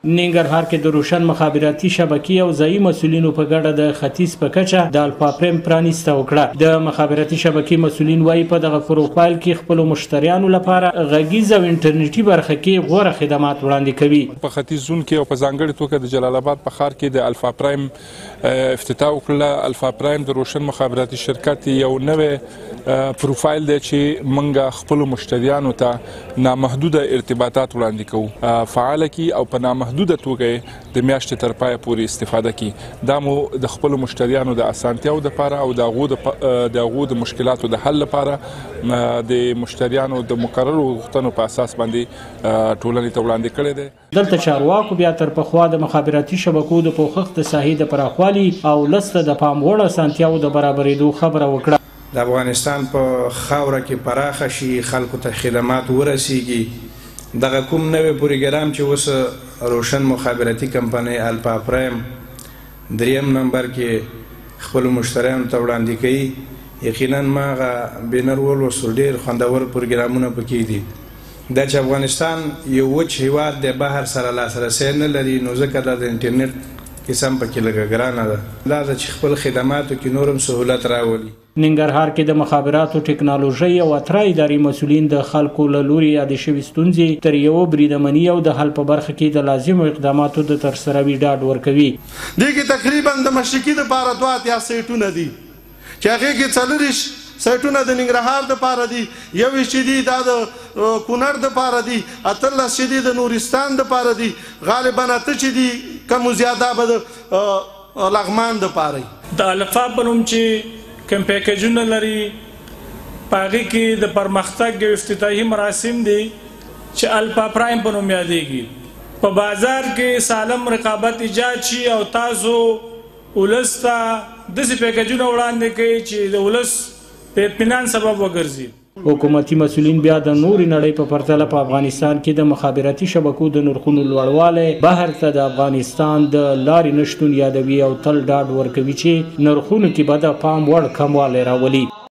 ننګرهار کې د روشن مخابراتي شبکې او ځایي مسؤلینو په ګډه د ختیځ په کچه د الفا پریم پرانیسته وکړه. د مخابراتي شبکې مسؤلین وایي په دغه پروفایل کې خپل مشتریانو لپاره غږیز او انټرنیټي برخه کې غوره خدمات وړاندې کوي. په ختیځ زون کې او په ځانګړې توګه د جلال آباد په ښار کې د الفا پریم افتتاح وکړه. الفا پریم د روشن مخابراتي شرکت یو نوې پروفایل دی چې موږ خپل مشتریانو ته نامحدوده ارتباطات وړاندې کوو. فعال کی او په نامحدوده توګه د میاشتې تر پایه پورې استفاده کی. دا مو د خپل مشتریانو د اسانتیاو لپاره او د هغو د مشکلاتو د حل لپاره د مشتریانو د مقررو غوښتنو په اساس باندې ټولنې ته وړاندې کړی دی. دلته چارواکو بیا تر پخوا د مخابراتي شبکو د پوښښ د ساحې د پراخوالي او لسته د پام وړ اسانتیاو د برابرېدو خبره وکړه. د افغانستان په خاوره کې پراخه شي، خلکو ته خدمات ورسیږي. دغه کوم نوې پروګرام چې اوس روشن مخابراتي کمپنۍ الفا پریم 3 نمبر کې خپل مشتریانو ته وړاندې کوي، یقینا ما هغه بینر ولوستل، ډېر خوندور پروګرامونه پکې دي. دا چې افغانستان یو وچ هېواد دی، بحر سره لاسرسی نه لري، نو ځکه دا د انټرنیټ قسم پکې لږه ګرانه ده. دا چې خپل خدماتو کې نورم سهولت راولي. ننګرهار کې د مخابراتو ټکنالوژي او اترا اداري مسؤلین د خلکو له لوري یادې شوې ستونزې تر یوه بریدمني او د حل په برخه کې د لازمو اقداماتو د ترسروي ډاډ ورکوي. دې کې تقریبا د مشرقي دپاره 2 اتیا سایټونه دي چې هغې کې 40 سایټونه د ننګرهار دپاره دي، 21 چې دي دا د کونړ دپاره دي، 18 چې دي د نورستان دپاره دي، غالبا 8 چې دي کم زیاده به د لغمان دپاره. د الفا په نوم چې کوم پیکیجونه لري په هغې کې د پرمختګ یو افتتاحي مراسم دي چې الفا پرایم په نوم یادېږي. په بازار کې سالم رقابت ایجاد شي او تاسو ولس ته داسې پیکیجونه وړاندې کوي چې د ولس د اطمینان سبب وګرځي. حکومتي مسؤلین بیا د نورې نړۍ په پرتله په افغانستان کې د مخابراتي شبکو د نرخونو لوړوالی، بهر ته د افغانستان د لارې نشتون یادوي او تل ډاډ ورکوي چې نرخونو کې به د پام وړ کموالی راولي.